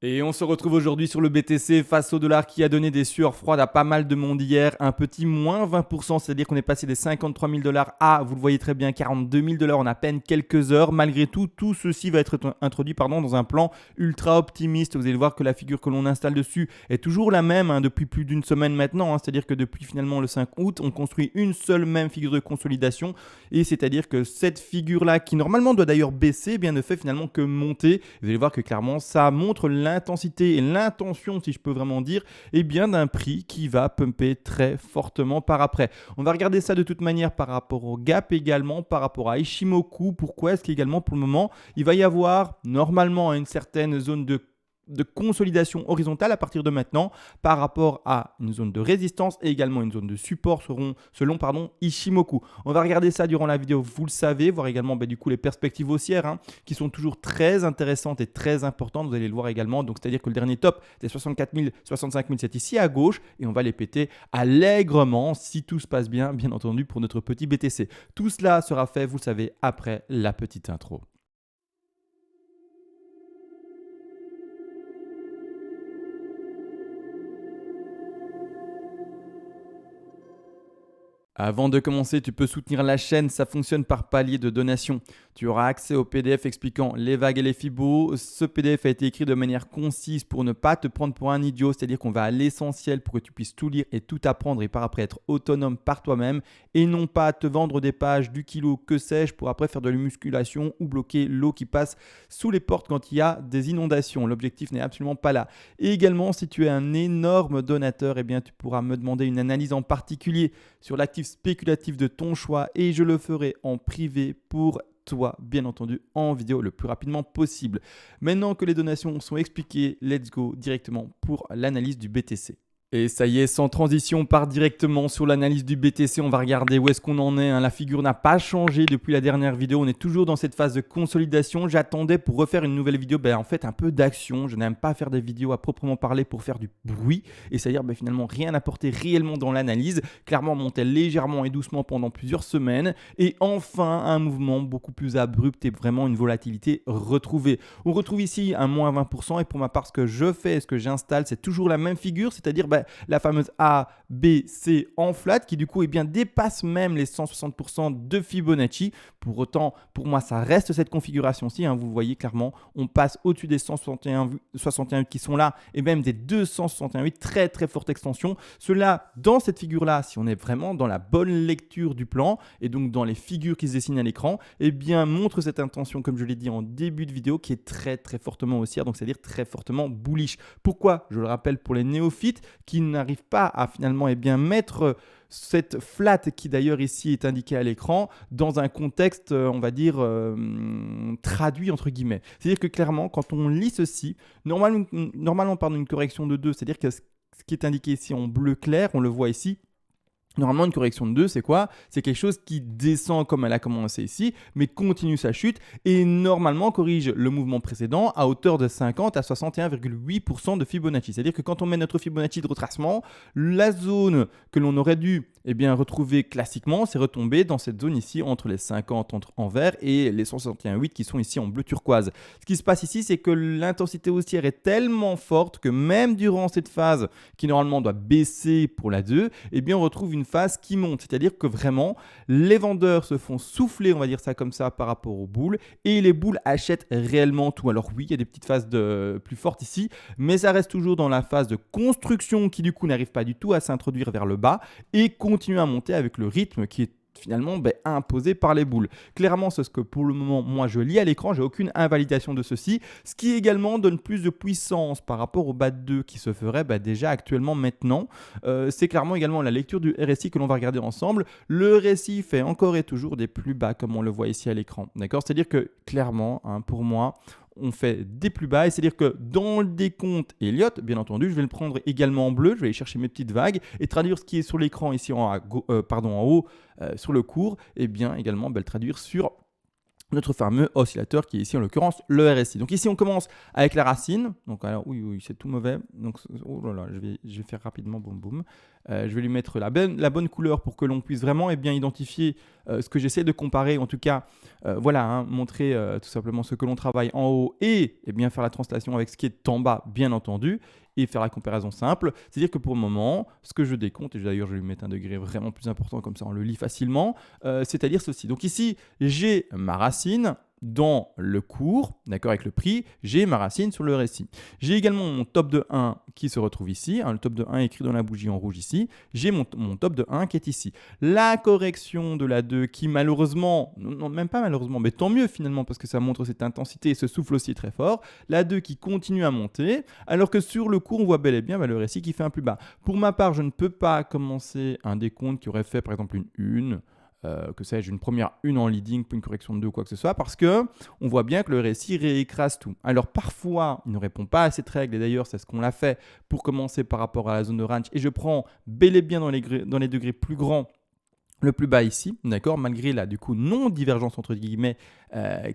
Et on se retrouve aujourd'hui sur le BTC face au dollar qui a donné des sueurs froides à pas mal de monde hier. Un petit moins 20%, c'est-à-dire qu'on est passé des 53 000 dollars à, vous le voyez très bien, 42 000 dollars en à peine quelques heures. Malgré tout, tout ceci va être introduit dans un plan ultra optimiste. Vous allez voir que la figure que l'on installe dessus est toujours la même depuis plus d'une semaine maintenant. C'est-à-dire que depuis finalement le 5 août, on construit une seule même figure de consolidation. Et c'est-à-dire que cette figure-là, qui normalement doit d'ailleurs baisser, ne fait finalement que monter. Vous allez voir que clairement, ça montre l'intensité et l'intention, si je peux vraiment dire, d'un prix qui va pumper très fortement par après. On va regarder ça de toute manière par rapport au gap également, par rapport à Ichimoku. Pourquoi est-ce qu'également pour le moment, il va y avoir normalement une certaine zone de consolidation horizontale à partir de maintenant par rapport à une zone de résistance et également une zone de support selon Ichimoku. On va regarder ça durant la vidéo, vous le savez, voir également les perspectives haussières qui sont toujours très intéressantes et très importantes, vous allez le voir également. Donc c'est-à-dire que le dernier top des 64 000, 65 000 c'est ici à gauche et on va les péter allègrement si tout se passe bien entendu pour notre petit BTC. Tout cela sera fait, vous le savez, après la petite intro. Avant de commencer, tu peux soutenir la chaîne, ça fonctionne par palier de donation. Tu auras accès au PDF expliquant les vagues et les fibos. Ce PDF a été écrit de manière concise pour ne pas te prendre pour un idiot, c'est-à-dire qu'on va à l'essentiel pour que tu puisses tout lire et tout apprendre et par après être autonome par toi-même et non pas te vendre des pages du kilo, que sais-je, pour après faire de la musculation ou bloquer l'eau qui passe sous les portes quand il y a des inondations. L'objectif n'est absolument pas là. Et également, si tu es un énorme donateur, tu pourras me demander une analyse en particulier sur l'actif spéculatif de ton choix et je le ferai en privé pour toi, bien entendu, en vidéo le plus rapidement possible. Maintenant que les donations sont expliquées, let's go directement pour l'analyse du BTC. Et ça y est, sans transition, on part directement sur l'analyse du BTC. On va regarder où est-ce qu'on en est. La figure n'a pas changé depuis la dernière vidéo. On est toujours dans cette phase de consolidation. J'attendais pour refaire une nouvelle vidéo, un peu d'action. Je n'aime pas faire des vidéos à proprement parler pour faire du bruit. Et c'est-à-dire finalement rien apporter réellement dans l'analyse. Clairement, on montait légèrement et doucement pendant plusieurs semaines. Et enfin, un mouvement beaucoup plus abrupt et vraiment une volatilité retrouvée. On retrouve ici un moins 20%. Et pour ma part, ce que je fais et ce que j'installe, c'est toujours la même figure. C'est-à-dire la fameuse A, B, C en flat qui du coup dépasse même les 160% de Fibonacci. Pour autant, pour moi, ça reste cette configuration-ci. Vous voyez clairement, on passe au-dessus des 161,8 qui sont là et même des 261,8, très très forte extension. Cela, dans cette figure-là, si on est vraiment dans la bonne lecture du plan et donc dans les figures qui se dessinent à l'écran, montre cette intention, comme je l'ai dit en début de vidéo, qui est très très fortement haussière, donc c'est-à-dire très fortement bullish. Pourquoi? Je le rappelle pour les néophytes qui n'arrivent pas à finalement mettre cette flat qui d'ailleurs ici est indiquée à l'écran dans un contexte, traduit entre guillemets. C'est-à-dire que clairement, quand on lit ceci, normalement on parle d'une correction de 2, c'est-à-dire que ce qui est indiqué ici en bleu clair, on le voit ici. Normalement, une correction de 2, c'est quoi? C'est quelque chose qui descend comme elle a commencé ici, mais continue sa chute et normalement corrige le mouvement précédent à hauteur de 50 à 61,8% de Fibonacci. C'est-à-dire que quand on met notre Fibonacci de retracement, la zone que l'on aurait dû retrouver classiquement, c'est retomber dans cette zone ici entre les 50 en vert et les 161,8 qui sont ici en bleu turquoise. Ce qui se passe ici, c'est que l'intensité haussière est tellement forte que même durant cette phase qui normalement doit baisser pour la 2, on retrouve une phase qui monte, c'est-à-dire que vraiment les vendeurs se font souffler, on va dire ça comme ça, par rapport aux boules et les boules achètent réellement tout. Alors oui, il y a des petites phases plus fortes ici, mais ça reste toujours dans la phase de construction qui du coup n'arrive pas du tout à s'introduire vers le bas et continue à monter avec le rythme qui est finalement imposé par les boules. Clairement, c'est ce que pour le moment, moi, je lis à l'écran. J'ai aucune invalidation de ceci. Ce qui également donne plus de puissance par rapport au bas de 2 qui se ferait déjà actuellement maintenant. C'est clairement également la lecture du RSI que l'on va regarder ensemble. Le RSI fait encore et toujours des plus bas comme on le voit ici à l'écran. D'accord? C'est-à-dire que clairement, pour moi, on fait des plus bas et c'est-à-dire que dans le décompte Elliott, bien entendu, je vais le prendre également en bleu, je vais aller chercher mes petites vagues et traduire ce qui est sur l'écran ici en haut sur le cours, également le traduire sur notre fameux oscillateur qui est ici en l'occurrence le RSI. Donc ici on commence avec la racine. Donc alors oui c'est tout mauvais. Donc oh là là, je vais faire rapidement boum boum. Je vais lui mettre la bonne couleur pour que l'on puisse vraiment bien identifier ce que j'essaie de comparer. En tout cas montrer tout simplement ce que l'on travaille en haut et bien faire la translation avec ce qui est en bas bien entendu. Et faire la comparaison simple, c'est-à-dire que pour le moment, ce que je décompte, et d'ailleurs je vais lui mettre un degré vraiment plus important, comme ça on le lit facilement, c'est-à-dire ceci. Donc ici, j'ai ma racine dans le cours, d'accord, avec le prix, j'ai ma racine sur le RSI. J'ai également mon top de 1 qui se retrouve ici, le top de 1 écrit dans la bougie en rouge ici, j'ai mon top de 1 qui est ici. La correction de la 2 qui malheureusement, non même pas malheureusement, mais tant mieux finalement parce que ça montre cette intensité et ce souffle aussi très fort, la 2 qui continue à monter, alors que sur le cours on voit bel et bien le RSI qui fait un plus bas. Pour ma part, je ne peux pas commencer un décompte qui aurait fait par exemple une que sais-je, une première une en leading, puis une correction de 2 ou quoi que ce soit, parce que on voit bien que le RSI réécrase tout. Alors parfois, il ne répond pas à cette règle, et d'ailleurs, c'est ce qu'on l'a fait pour commencer par rapport à la zone de range, et je prends bel et bien dans les degrés plus grands, le plus bas ici, d'accord, malgré la du coup non-divergence entre guillemets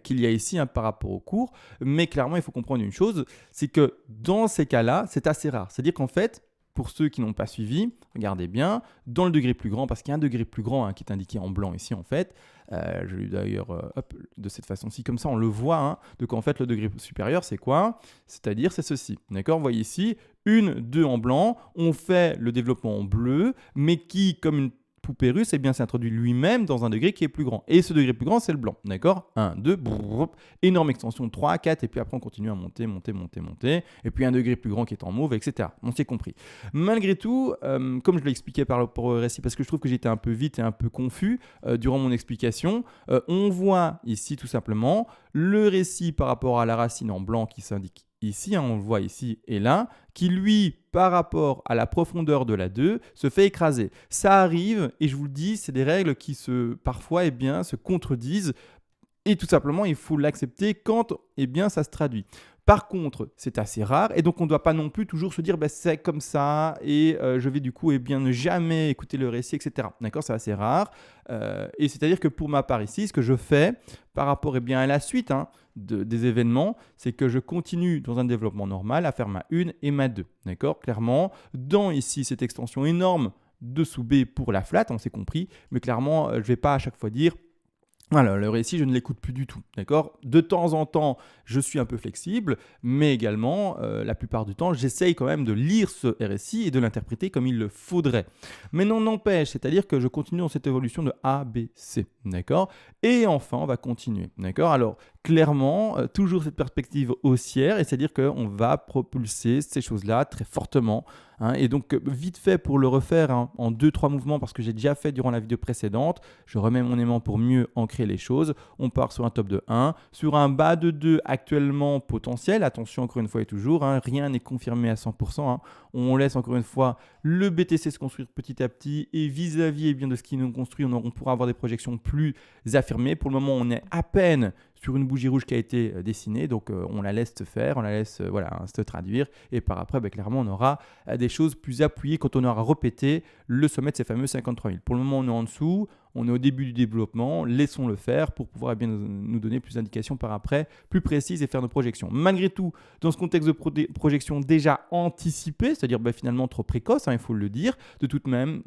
qu'il y a ici par rapport au cours, mais clairement, il faut comprendre une chose, c'est que dans ces cas-là, c'est assez rare. C'est-à-dire qu'en fait, pour ceux qui n'ont pas suivi, regardez bien, dans le degré plus grand, parce qu'il y a un degré plus grand qui est indiqué en blanc ici en fait, je l'ai d'ailleurs de cette façon-ci, comme ça on le voit, donc en fait le degré supérieur c'est quoi? C'est-à-dire c'est ceci, d'accord? Vous voyez ici, 2 en blanc, on fait le développement en bleu, mais qui, comme une poupée russe, s'introduit lui-même dans un degré qui est plus grand. Et ce degré plus grand, c'est le blanc. D'accord? 1, 2, énorme extension, 3, 4, et puis après on continue à monter. Et puis un degré plus grand qui est en mauve, etc. On s'est compris. Malgré tout, comme je l'ai expliqué par rapport au RSI, parce que je trouve que j'étais un peu vite et un peu confus durant mon explication, on voit ici tout simplement le RSI par rapport à la racine en blanc qui s'indique ici, on le voit ici et là, qui lui, par rapport à la profondeur de la 2, se fait écraser. Ça arrive, et je vous le dis, c'est des règles qui parfois se contredisent, et tout simplement, il faut l'accepter quand ça se traduit. Par contre, c'est assez rare et donc on ne doit pas non plus toujours se dire c'est comme ça et je vais du coup ne jamais écouter le récit, etc. D'accord, c'est assez rare. Et c'est-à-dire que pour ma part ici, ce que je fais par rapport à la suite des événements, c'est que je continue dans un développement normal à faire ma 1 et ma 2. D'accord, clairement, dans ici cette extension énorme de sous B pour la flat, on s'est compris, mais clairement, je ne vais pas à chaque fois dire voilà, le récit, je ne l'écoute plus du tout, d'accord? De temps en temps, je suis un peu flexible, mais également, la plupart du temps, j'essaye quand même de lire ce RSI et de l'interpréter comme il le faudrait. Mais non n'empêche, c'est-à-dire que je continue dans cette évolution de A, B, C, d'accord? Et enfin, on va continuer, d'accord? Alors, clairement, toujours cette perspective haussière, et c'est-à-dire qu'on va propulser ces choses-là très fortement. Et donc, vite fait pour le refaire en 2-3 mouvements, parce que j'ai déjà fait durant la vidéo précédente, je remets mon aimant pour mieux ancrer les choses. On part sur un top de 1, sur un bas de 2 actuellement potentiel. Attention, encore une fois et toujours, rien n'est confirmé à 100%. On laisse encore une fois le BTC se construire petit à petit, et vis-à-vis de ce qui nous construit, on pourra avoir des projections plus affirmées. Pour le moment, on est à peine sur une bougie rouge qui a été dessinée, donc on la laisse se faire, on la laisse se traduire, et par après, clairement, on aura des choses plus appuyées quand on aura répété le sommet de ces fameux 53 000. Pour le moment, on est en dessous, on est au début du développement, laissons-le faire pour pouvoir nous donner plus d'indications par après, plus précises et faire nos projections. Malgré tout, dans ce contexte de projection déjà anticipée, c'est-à-dire finalement trop précoce, il faut le dire, tout de même,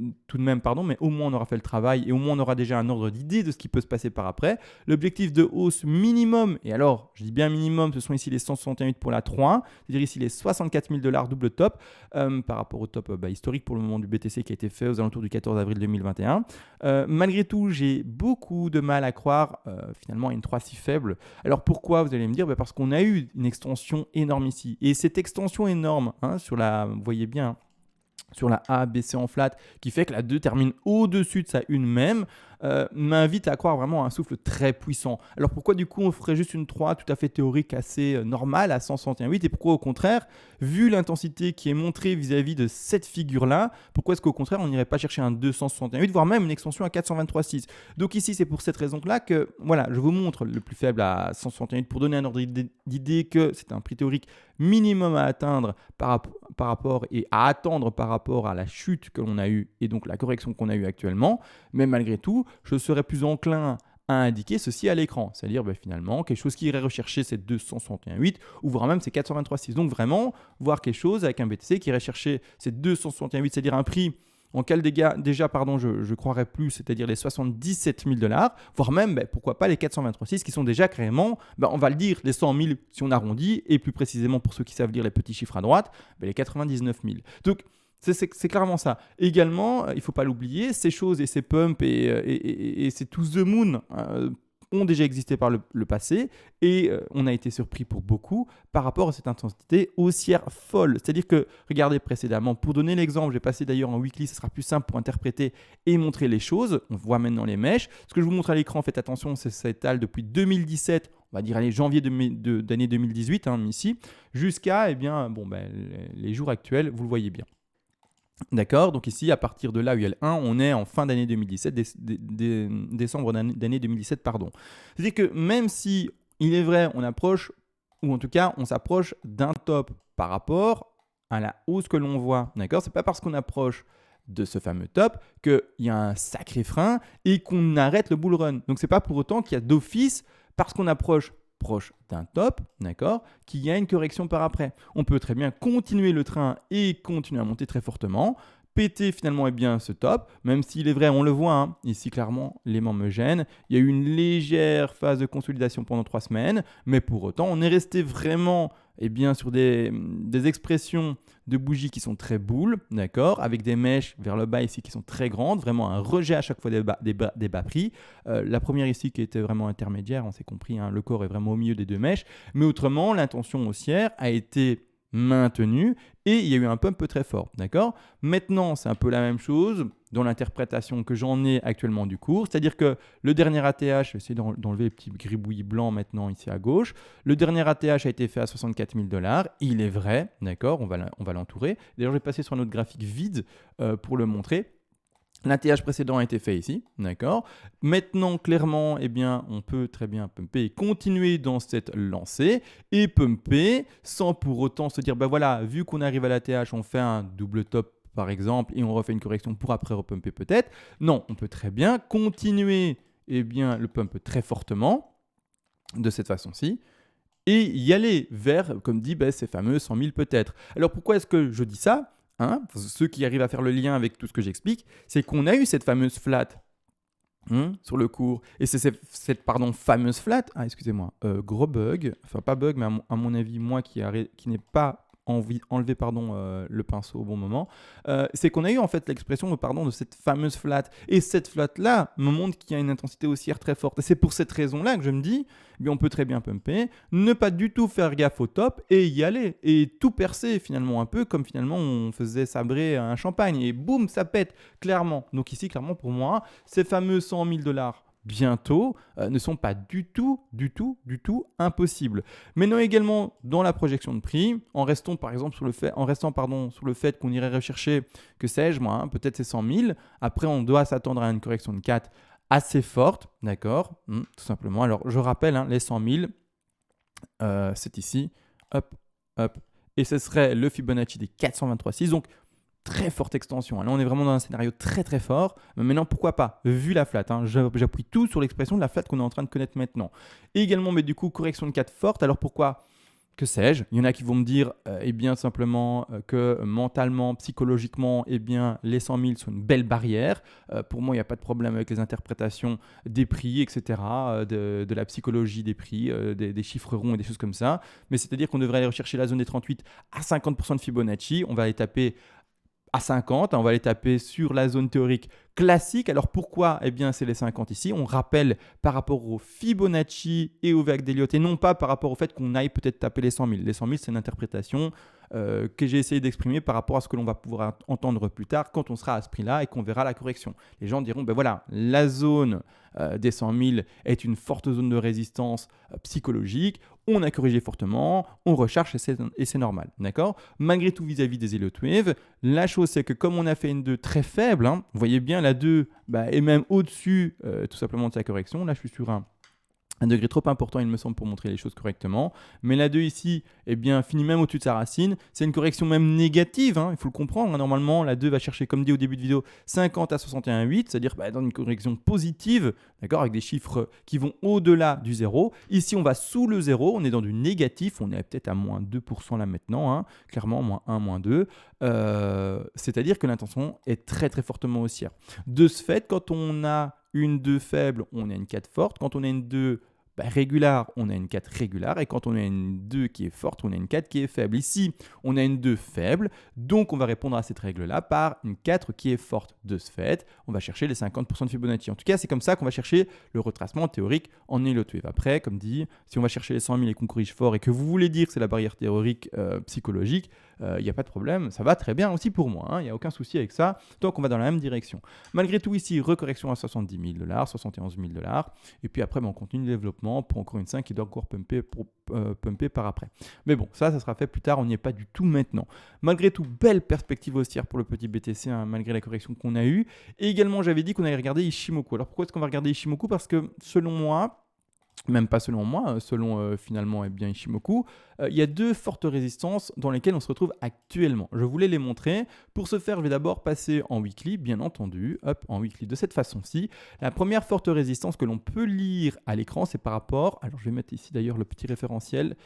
mais au moins on aura fait le travail et au moins on aura déjà un ordre d'idée de ce qui peut se passer par après. L'objectif de hausse minimum, et alors je dis bien minimum, ce sont ici les 168 pour la 3, c'est-à-dire ici les 64 000 $ double top par rapport au top historique pour le moment du BTC qui a été fait aux alentours du 14 avril 2021. Malgré tout, j'ai beaucoup de mal à croire finalement à une 3 si faible. Alors pourquoi, vous allez me dire? Parce qu'on a eu une extension énorme ici. Et cette extension énorme, vous voyez bien, sur la A, B, C en flat, qui fait que la 2 termine au-dessus de sa 1 même, m'invite à croire vraiment à un souffle très puissant. Alors pourquoi du coup on ferait juste une 3 tout à fait théorique, assez normale à 161,8, et pourquoi au contraire, vu l'intensité qui est montrée vis-à-vis de cette figure-là, pourquoi est-ce qu'au contraire on n'irait pas chercher un 261,8, voire même une extension à 423,6? Donc ici c'est pour cette raison-là que je vous montre le plus faible à 161,8 pour donner un ordre d'idée que c'est un prix théorique minimum à atteindre par rapport et à attendre par rapport à la chute que l'on a eue et donc la correction qu'on a eue actuellement. Mais malgré tout, je serais plus enclin à indiquer ceci à l'écran. C'est-à-dire finalement quelque chose qui irait rechercher ces 261.8 ou voire même ces 423.6. Donc vraiment voir quelque chose avec un BTC qui irait chercher ces 261.8, c'est-à-dire un prix en quel déjà pardon, je croirais plus, c'est-à-dire les 77 000 $, voire même, pourquoi pas les 423.6 qui sont déjà carrément, on va le dire, les 100 000 si on arrondit, et plus précisément pour ceux qui savent lire les petits chiffres à droite, les 99 000. Donc, c'est clairement ça. Également, il ne faut pas l'oublier, ces choses et ces pumps et ces to the moon ont déjà existé par le passé et on a été surpris pour beaucoup par rapport à cette intensité haussière folle. C'est-à-dire que, regardez précédemment, pour donner l'exemple, j'ai passé d'ailleurs en weekly, ce sera plus simple pour interpréter et montrer les choses. On voit maintenant les mèches. Ce que je vous montre à l'écran, faites attention, ça s'étale depuis 2017, on va dire allez, janvier d'année 2018 ici, jusqu'à les jours actuels, vous le voyez bien. D'accord, donc ici, à partir de là, UL1, on est en fin d'année 2017, décembre d'année 2017, pardon. C'est-à-dire que même si, il est vrai, on approche, ou en tout cas, on s'approche d'un top par rapport à la hausse que l'on voit, d'accord ? C'est pas parce qu'on approche de ce fameux top qu'il y a un sacré frein et qu'on arrête le bull run. Donc, c'est pas pour autant qu'il y a d'office, parce qu'on approche proche d'un top, d'accord, qu'il y a une correction par après. On peut très bien continuer le train et continuer à monter très fortement, péter finalement ce top, même s'il est vrai, on le voit, ici clairement, l'aimant me gêne. Il y a eu une légère phase de consolidation pendant 3 semaines, mais pour autant, on est resté vraiment sur des expressions de bougies qui sont très boules, d'accord, avec des mèches vers le bas ici qui sont très grandes, vraiment un rejet à chaque fois des bas prix. La première ici qui était vraiment intermédiaire, on s'est compris, le corps est vraiment au milieu des deux mèches, mais autrement, l'intention haussière a été maintenu et il y a eu un pump très fort, d'accord ? Maintenant, c'est un peu la même chose dans l'interprétation que j'en ai actuellement du cours, c'est-à-dire que le dernier ATH, je vais essayer d'enlever les petits gribouillis blancs maintenant ici à gauche, le dernier ATH a été fait à 64 000 $, il est vrai, d'accord, on va l'entourer. D'ailleurs, je vais passer sur un autre graphique vide pour le montrer. L'ATH précédent a été fait ici, d'accord. Maintenant, clairement, on peut très bien pumper et continuer dans cette lancée et pumper sans pour autant se dire, vu qu'on arrive à l'ATH, on fait un double top par exemple et on refait une correction pour après repumper peut-être. Non, on peut très bien continuer le pump très fortement de cette façon-ci et y aller vers, comme dit, ces fameux 100 000 peut-être. Alors pourquoi est-ce que je dis ça ? Ceux qui arrivent à faire le lien avec tout ce que j'explique, c'est qu'on a eu cette fameuse flat sur le cours. Et c'est cette fameuse flat, gros bug, enfin pas bug, mais à mon avis, moi qui n'ai pas enlevé le pinceau au bon moment, c'est qu'on a eu en fait l'expression de cette fameuse flat. Et cette flat-là me montre qu'il y a une intensité haussière très forte. Et c'est pour cette raison-là que je me dis, on peut très bien pumper, ne pas du tout faire gaffe au top et y aller. Et tout percer finalement, un peu comme finalement on faisait sabrer un champagne. Et boum, ça pète, clairement. Donc ici, clairement pour moi, ces fameux 100 000 $, bientôt, ne sont pas du tout impossibles. Maintenant également dans la projection de prix, en restant sur le fait qu'on irait rechercher, que sais-je moi, peut-être ces 100 000. Après, on doit s'attendre à une correction de 4 assez forte, d'accord, tout simplement. Alors, je rappelle, les 100 000, c'est ici, hop, et ce serait le Fibonacci des 423,6, donc très forte extension. Là, on est vraiment dans un scénario très très fort. Mais maintenant, pourquoi pas ? Vu la flat, j'appuie tout sur l'expression de la flat qu'on est en train de connaître maintenant. Et également, mais du coup, correction de 4 forte. Alors pourquoi ? Que sais-je ? Il y en a qui vont me dire, simplement que mentalement, psychologiquement, les 100 000 sont une belle barrière. Pour moi, il n'y a pas de problème avec les interprétations des prix, etc., de la psychologie des prix, des chiffres ronds et des choses comme ça. Mais c'est-à-dire qu'on devrait aller rechercher la zone des 38 à 50% de Fibonacci. On va aller taper à 50, on va les taper sur la zone théorique classique. Alors pourquoi ? C'est les 50 ici. On rappelle par rapport au Fibonacci et au vague d'Elliott et non pas par rapport au fait qu'on aille peut-être taper les 100 000. Les 100 000, c'est une interprétation que j'ai essayé d'exprimer par rapport à ce que l'on va pouvoir entendre plus tard quand on sera à ce prix-là et qu'on verra la correction. Les gens diront, la zone des 100 000 est une forte zone de résistance psychologique. On a corrigé fortement, on recherche et c'est normal, d'accord ? Malgré tout, vis-à-vis des Elliott Wave, la chose c'est que comme on a fait une 2 très faible, vous voyez bien la 2 est même au-dessus tout simplement de sa correction. Là, je suis sur un Un degré trop important, il me semble, pour montrer les choses correctement. Mais la 2 ici, eh bien, finit même au-dessus de sa racine. C'est une correction même négative, hein, il faut le comprendre. Normalement, la 2 va chercher, comme dit au début de vidéo, 50 à 61,8, c'est-à-dire dans une correction positive, d'accord, avec des chiffres qui vont au-delà du 0. Ici, on va sous le 0, on est dans du négatif, on est peut-être à moins 2% là maintenant, hein, clairement, moins 1, moins 2. C'est-à-dire que l'intention est très très fortement haussière. De ce fait, quand on a une 2 faible, on a une 4 forte. Quand on a une 2 régulière, on a une 4 régulière, et quand on a une 2 qui est forte, on a une 4 qui est faible. Ici, on a une 2 faible, donc on va répondre à cette règle-là par une 4 qui est forte. De ce fait, on va chercher les 50% de Fibonacci. En tout cas, c'est comme ça qu'on va chercher le retracement théorique en Elliott Wave. Après, comme dit, si on va chercher les 100 000 et qu'on corrige fort et que vous voulez dire que c'est la barrière théorique psychologique, il n'y a pas de problème, ça va très bien aussi pour moi, hein, il n'y a aucun souci avec ça, tant qu'on va dans la même direction. Malgré tout ici, recorrection à 70 000 $, 71 000 $, et puis après on continue le développement pour encore une 5 qui doit encore pumper par après. Mais bon, ça sera fait plus tard, on n'y est pas du tout maintenant. Malgré tout, belle perspective haussière pour le petit BTC, hein, malgré la correction qu'on a eue. Et également, j'avais dit qu'on allait regarder Ichimoku. Alors pourquoi est-ce qu'on va regarder Ichimoku? Parce que selon moi, même pas selon moi, selon finalement Ichimoku, il y a deux fortes résistances dans lesquelles on se retrouve actuellement. Je voulais les montrer. Pour ce faire, je vais d'abord passer en weekly, bien entendu, en weekly de cette façon-ci. La première forte résistance que l'on peut lire à l'écran, c'est par rapport, alors je vais mettre ici d'ailleurs le petit référentiel,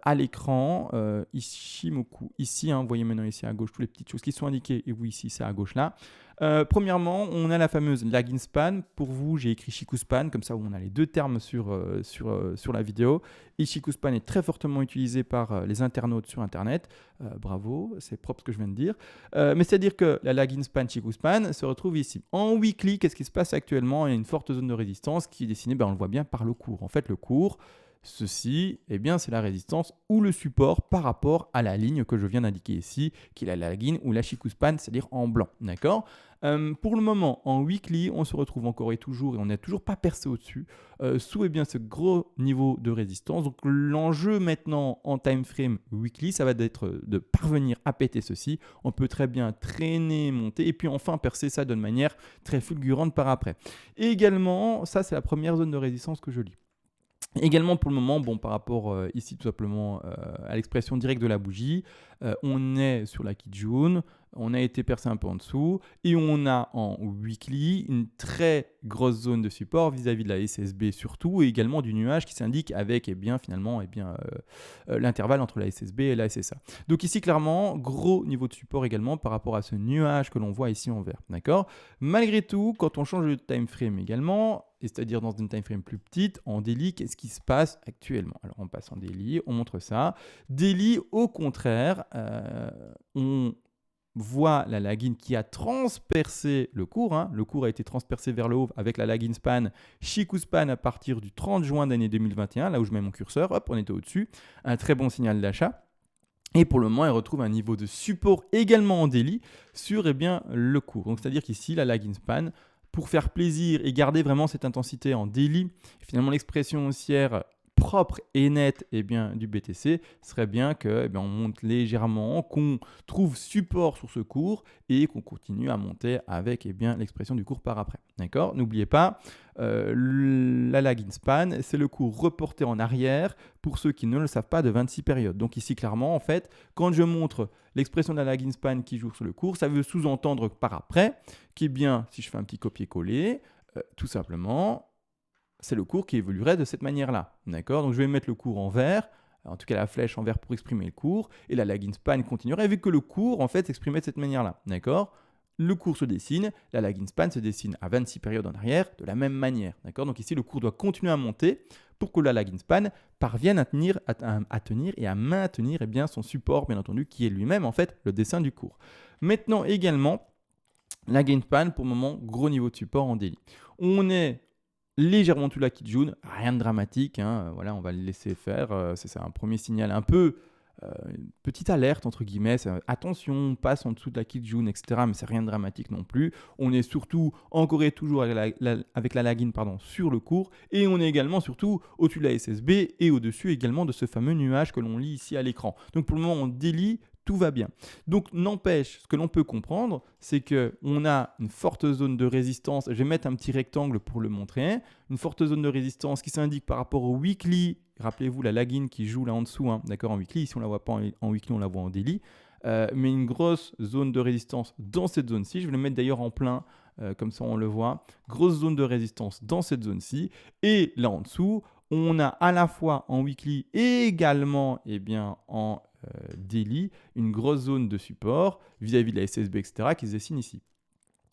à l'écran, Ichimoku, ici, hein, vous voyez maintenant ici à gauche toutes les petites choses qui sont indiquées, et vous ici c'est à gauche là. Premièrement, on a la fameuse lagging span. Pour vous, j'ai écrit Shikuspan, comme ça on a les deux termes sur la vidéo. Et Shikuspan est très fortement utilisé par les internautes sur Internet. Bravo, c'est propre ce que je viens de dire. Mais c'est-à-dire que la lagging span, Shikuspan, se retrouve ici. En weekly, qu'est-ce qui se passe actuellement? Il y a une forte zone de résistance qui est dessinée, on le voit bien, par le cours. En fait, le cours, ceci, eh bien, c'est la résistance ou le support par rapport à la ligne que je viens d'indiquer ici, qui est la lagging ou la Shikuspan, c'est-à-dire en blanc. D'accord? Pour le moment, en weekly, on se retrouve encore et toujours, et on n'a toujours pas percé au-dessus, sous bien, ce gros niveau de résistance. Donc l'enjeu maintenant en time frame weekly, ça va être de parvenir à péter ceci. On peut très bien traîner, monter, et puis enfin percer ça de manière très fulgurante par après. Et également, ça c'est la première zone de résistance que je lis. Également pour le moment, par rapport ici tout simplement à l'expression directe de la bougie, on est sur la Kijun, on a été percé un peu en dessous et on a en weekly une très grosse zone de support vis-à-vis de la SSB surtout, et également du nuage qui s'indique avec l'intervalle entre la SSB et la SSA. Donc ici clairement, gros niveau de support également par rapport à ce nuage que l'on voit ici en vert. D'accord? Malgré tout, quand on change de time frame également, c'est-à-dire dans une time frame plus petite, en daily, qu'est-ce qui se passe actuellement? Alors on passe en daily, on montre ça. Daily, au contraire, on voit la lagging qui a transpercé le cours. Hein. Le cours a été transpercé vers le haut avec la lagging span Shikuspan à partir du 30 juin d'année 2021, là où je mets mon curseur, hop, on était au-dessus. Un très bon signal d'achat. Et pour le moment, elle retrouve un niveau de support également en daily sur le cours. Donc c'est-à-dire qu'ici, la lagging span, pour faire plaisir et garder vraiment cette intensité en daily, finalement l'expression haussière propre et nette du BTC serait bien que on monte légèrement, qu'on trouve support sur ce cours et qu'on continue à monter avec l'expression du cours par après. D'accord? N'oubliez pas, la lagging span, c'est le cours reporté en arrière pour ceux qui ne le savent pas de 26 périodes. Donc ici clairement en fait, quand je montre l'expression de la lagging span qui joue sur le cours, ça veut sous-entendre par après si je fais un petit copier-coller, tout simplement, c'est le cours qui évoluerait de cette manière-là. D'accord? Donc je vais mettre le cours en vert, en tout cas la flèche en vert pour exprimer le cours, et la lagging span continuerait vu que le cours en fait s'exprimait de cette manière-là. D'accord? Le cours se dessine, la lagging span se dessine à 26 périodes en arrière de la même manière. D'accord? Donc ici le cours doit continuer à monter pour que la lagging span parvienne à tenir et à maintenir son support, bien entendu, qui est lui-même en fait le dessin du cours. Maintenant également, lagging span, pour le moment, gros niveau de support en daily. On est légèrement tout la Kijun, rien de dramatique, hein, voilà, on va le laisser faire, c'est un premier signal un peu, une petite alerte entre guillemets, attention, on passe en dessous de la Kijun, etc., mais c'est rien de dramatique non plus. On est surtout encore et toujours avec la lagging sur le cours, et on est également surtout au-dessus de la SSB et au-dessus également de ce fameux nuage que l'on lit ici à l'écran. Donc pour le moment on délie tout va bien. Donc n'empêche, ce que l'on peut comprendre, c'est qu'on a une forte zone de résistance. Je vais mettre un petit rectangle pour le montrer. Une forte zone de résistance qui s'indique par rapport au weekly. Rappelez-vous la lagging qui joue là en dessous, hein, d'accord, en weekly. Ici, on ne la voit pas en weekly, on la voit en daily. Mais une grosse zone de résistance dans cette zone-ci. Je vais le mettre d'ailleurs en plein, comme ça on le voit. Grosse zone de résistance dans cette zone-ci. Et là en dessous, on a à la fois en weekly et également en daily une grosse zone de support vis-à-vis de la SSB, etc. qui se dessine ici.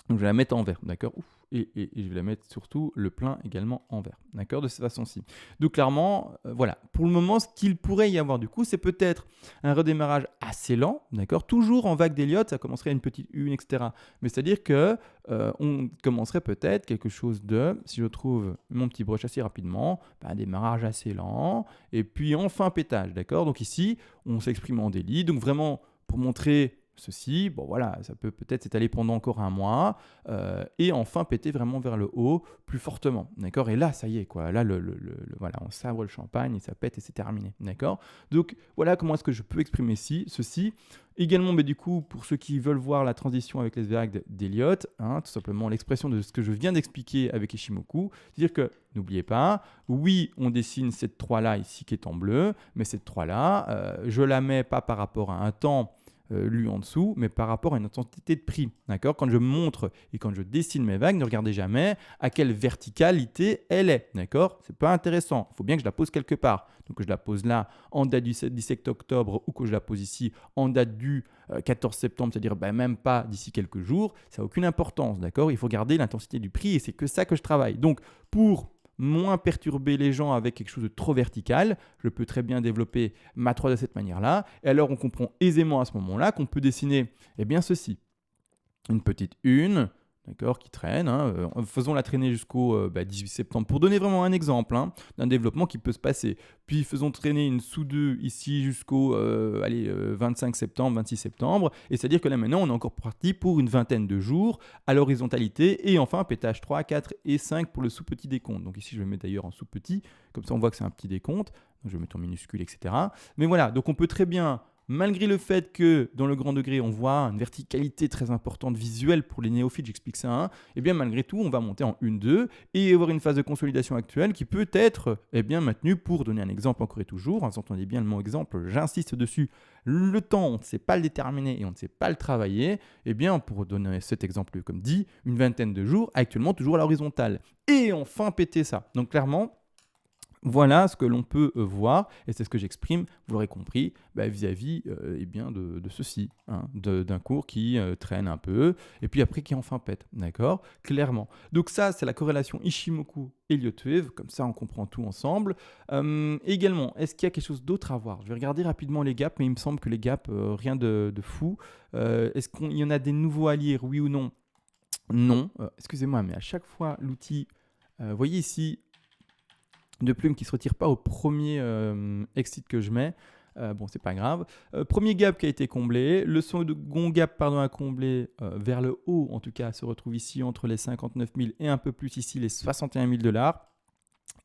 Donc je vais la mettre en vert, d'accord. Et je vais la mettre surtout le plein également en vert, d'accord, de cette façon-ci. Donc clairement, voilà, pour le moment, ce qu'il pourrait y avoir du coup, c'est peut-être un redémarrage assez lent, d'accord, toujours en vague d'Elliott, ça commencerait à une petite une, etc. Mais c'est-à-dire que on commencerait peut-être quelque chose de, si je trouve mon petit brush assez rapidement, un démarrage assez lent, et puis enfin pétage, d'accord. Donc ici, on s'exprime en daily, donc vraiment pour montrer ceci, bon voilà, ça peut peut-être s'étaler pendant encore un mois et enfin péter vraiment vers le haut plus fortement, d'accord. Et là, ça y est, quoi. Là, voilà, on sabre le champagne et ça pète et c'est terminé, d'accord. Donc voilà comment est-ce que je peux exprimer ceci. Également, mais du coup, pour ceux qui veulent voir la transition avec les vagues d'Elliott, hein, tout simplement l'expression de ce que je viens d'expliquer avec Ishimoku, c'est-à-dire que, n'oubliez pas, oui, on dessine cette 3-là ici qui est en bleu, mais cette 3-là, je la mets pas par rapport à un temps lu en dessous, mais par rapport à une intensité de prix. D'accord. Quand je montre et quand je dessine mes vagues, ne regardez jamais à quelle verticalité elle est. D'accord. C'est pas intéressant. Il faut bien que je la pose quelque part. Donc, que je la pose là en date du 17 octobre ou que je la pose ici en date du 14 septembre, c'est-à-dire même pas d'ici quelques jours, ça n'a aucune importance. D'accord. Il faut garder l'intensité du prix et c'est que ça que je travaille. Donc, pour moins perturber les gens avec quelque chose de trop vertical, je peux très bien développer ma 3 de cette manière-là. Et alors, on comprend aisément à ce moment-là qu'on peut dessiner ceci. Une petite une, d'accord, qui traîne. Faisons-la traîner jusqu'au 18 septembre pour donner vraiment un exemple d'un développement qui peut se passer. Puis faisons traîner une sous 2 ici jusqu'au 25 septembre, 26 septembre. Et c'est-à-dire que là maintenant, on est encore parti pour une vingtaine de jours à l'horizontalité. Et enfin, pétage 3, 4 et 5 pour le sous-petit décompte. Donc ici, je vais mettre d'ailleurs en sous-petit. Comme ça, on voit que c'est un petit décompte. Donc, je vais mettre en minuscule, etc. Mais voilà, donc on peut très bien... Malgré le fait que dans le grand degré, on voit une verticalité très importante visuelle pour les néophytes, j'explique ça, et bien malgré tout, on va monter en 1-2 et avoir une phase de consolidation actuelle qui peut être maintenue pour donner un exemple encore et toujours. Vous entendez bien le mot exemple, j'insiste dessus. Le temps, on ne sait pas le déterminer et on ne sait pas le travailler. Pour donner cet exemple comme dit, une vingtaine de jours, actuellement toujours à l'horizontale. Et enfin péter ça. Donc clairement, voilà ce que l'on peut voir, et c'est ce que j'exprime, vous l'aurez compris, vis-à-vis de ceci, d'un cours qui traîne un peu, et puis après qui enfin pète, d'accord, clairement. Donc ça, c'est la corrélation Ishimoku-Elliott Wave, comme ça on comprend tout ensemble. Également, est-ce qu'il y a quelque chose d'autre à voir? Je vais regarder rapidement les gaps, mais il me semble que les gaps, rien de fou. Est-ce qu'il y en a des nouveaux à lire, oui ou non? Non, excusez-moi, mais à chaque fois, l'outil, vous voyez ici, de plume qui ne se retire pas au premier exit que je mets. C'est pas grave. Premier gap qui a été comblé. Le second gap à combler vers le haut, en tout cas, se retrouve ici entre les 59 000 et un peu plus ici, les 61 000 $.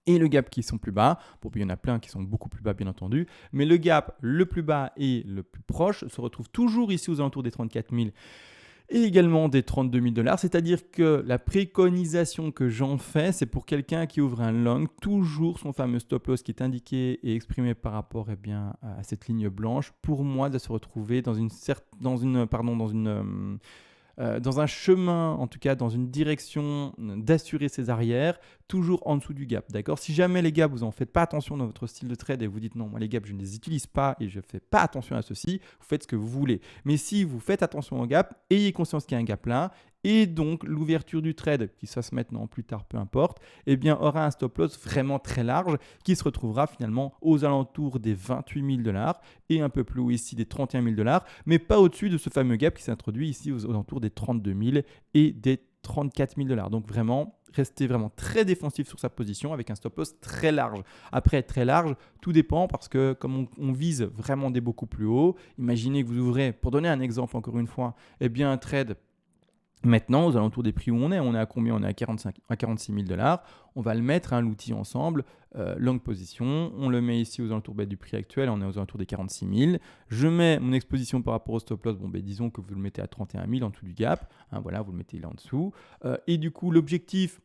Et le gap qui sont plus bas. Bon, puis il y en a plein qui sont beaucoup plus bas, bien entendu. Mais le gap le plus bas et le plus proche se retrouve toujours ici aux alentours des 34 000 et également des 32 000 $. C'est-à-dire que la préconisation que j'en fais, c'est pour quelqu'un qui ouvre un long, toujours son fameux stop loss qui est indiqué et exprimé par rapport à cette ligne blanche, pour moi de se retrouver dans un chemin, en tout cas dans une direction d'assurer ses arrières, toujours en dessous du gap. D'accord. Si jamais les gaps, vous n'en faites pas attention dans votre style de trade et vous dites non, moi les gaps, je ne les utilise pas et je ne fais pas attention à ceci, vous faites ce que vous voulez. Mais si vous faites attention au gap, ayez conscience qu'il y a un gap là, et donc l'ouverture du trade, qui se fasse maintenant ou plus tard, peu importe, aura un stop loss vraiment très large qui se retrouvera finalement aux alentours des 28 000 $ et un peu plus haut ici des 31 000 $, mais pas au-dessus de ce fameux gap qui s'introduit ici aux alentours des 32 000 et des 34 000 $. Donc vraiment, restez vraiment très défensif sur sa position avec un stop loss très large. Après, très large, tout dépend parce que comme on vise vraiment des beaucoup plus hauts, imaginez que vous ouvrez, pour donner un exemple encore une fois, un trade Maintenant, aux alentours des prix où on est à combien? On est à 46 000 $. On va le mettre, hein, l'outil ensemble, longue position. On le met ici aux alentours du prix actuel, on est aux alentours des 46 000. Je mets mon exposition par rapport au stop loss. Bon, disons que vous le mettez à 31 000 en dessous du gap. Hein, voilà, vous le mettez là en dessous. Et du coup, l'objectif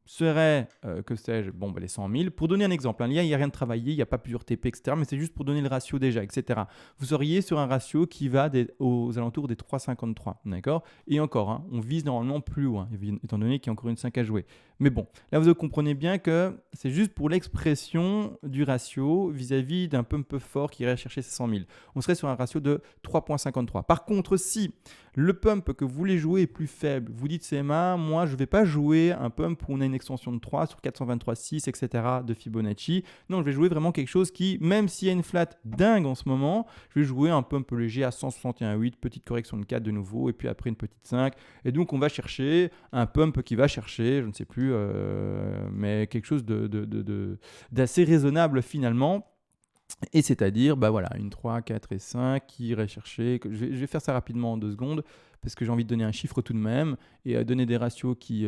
serait, que sais-je, les 100 000. Pour donner un exemple, hein, il n'y a rien de travaillé, il n'y a pas plusieurs TP, etc. Mais c'est juste pour donner le ratio déjà, etc. Vous seriez sur un ratio qui va aux alentours des 3,53, d'accord? Et encore, hein, on vise normalement plus loin, étant donné qu'il y a encore une 5 à jouer. Mais bon, là vous comprenez bien que c'est juste pour l'expression du ratio vis-à-vis d'un pump fort qui irait chercher ces 100 000. On serait sur un ratio de 3,53. Par contre, si le pump que vous voulez jouer est plus faible, vous dites CMA, moi je ne vais pas jouer un pump où on a une extension de 3 sur 423,6, etc. de Fibonacci. Non, je vais jouer vraiment quelque chose qui, même s'il y a une flat dingue en ce moment, je vais jouer un pump léger à 161,8, petite correction de 4 de nouveau, et puis après une petite 5. Et donc on va chercher un pump qui va chercher, je ne sais plus, mais quelque chose d'assez raisonnable finalement. Et c'est-à-dire, une 3, 4 et 5 qui irait chercher. Je vais faire ça rapidement en 2 secondes parce que j'ai envie de donner un chiffre tout de même et donner des ratios qui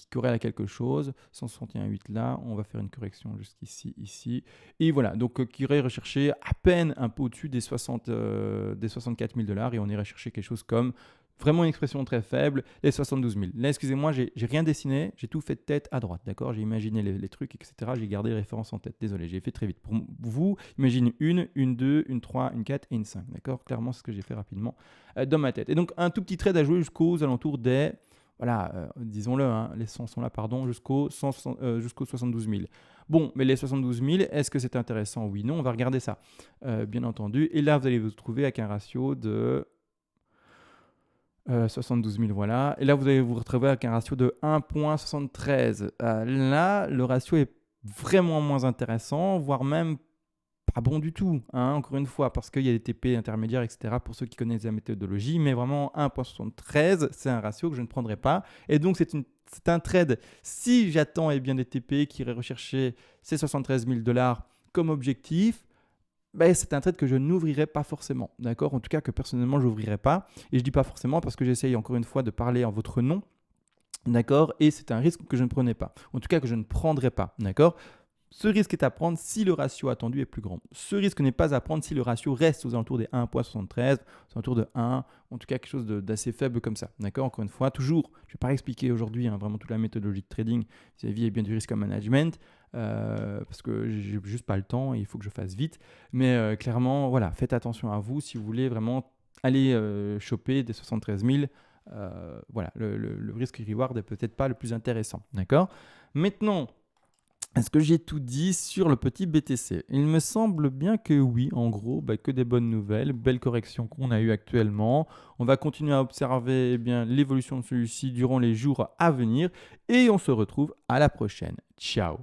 corrèlent à quelque chose. 161,8 là, on va faire une correction jusqu'ici, ici. Et voilà, donc qui irait rechercher à peine un peu au-dessus des 64 000 $ et on irait chercher quelque chose comme vraiment une expression très faible, les 72 000. Là, excusez-moi, j'ai rien dessiné, j'ai tout fait de tête à droite, d'accord? J'ai imaginé les trucs, etc. J'ai gardé les références en tête. Désolé, j'ai fait très vite. Pour vous, imaginez une 2, une 3, une 4 et une 5, d'accord? Clairement, c'est ce que j'ai fait rapidement dans ma tête. Et donc, un tout petit trade à jouer jusqu'aux alentours des... disons-le, hein, les 100 sont là, pardon, jusqu'aux 72 000. Bon, mais les 72 000, est-ce que c'est intéressant? Oui, non, on va regarder ça, bien entendu. Et là, vous allez vous trouver avec un ratio de... 72 000, voilà. Et là, vous allez vous retrouver avec un ratio de 1,73. Là, le ratio est vraiment moins intéressant, voire même pas bon du tout, hein, encore une fois, parce qu'il y a des TP intermédiaires, etc. pour ceux qui connaissent la méthodologie. Mais vraiment, 1,73, c'est un ratio que je ne prendrai pas. Et donc, c'est un trade. Si j'attends des TP qui iraient rechercher ces 73 000 $ comme objectif, c'est un trade que je n'ouvrirai pas forcément, d'accord? En tout cas, que personnellement, je n'ouvrirai pas. Et je dis pas forcément parce que j'essaye encore une fois de parler en votre nom, d'accord? Et c'est un risque que je ne prenais pas. En tout cas, que je ne prendrai pas, d'accord? Ce risque est à prendre si le ratio attendu est plus grand. Ce risque n'est pas à prendre si le ratio reste aux alentours des 1,73, aux alentours de 1, en tout cas quelque chose d'assez faible comme ça. D'accord? Encore une fois, toujours, je ne vais pas expliquer aujourd'hui vraiment toute la méthodologie de trading vis-à-vis bien du risque management, parce que j'ai juste pas le temps et il faut que je fasse vite. Mais clairement, voilà, faites attention à vous si vous voulez vraiment aller choper des 73 000. Voilà, le risque reward n'est peut-être pas le plus intéressant. D'accord? Maintenant, est-ce que j'ai tout dit sur le petit BTC? Il me semble bien que oui, en gros, que des bonnes nouvelles, belle correction qu'on a eue actuellement. On va continuer à observer l'évolution de celui-ci durant les jours à venir et on se retrouve à la prochaine. Ciao!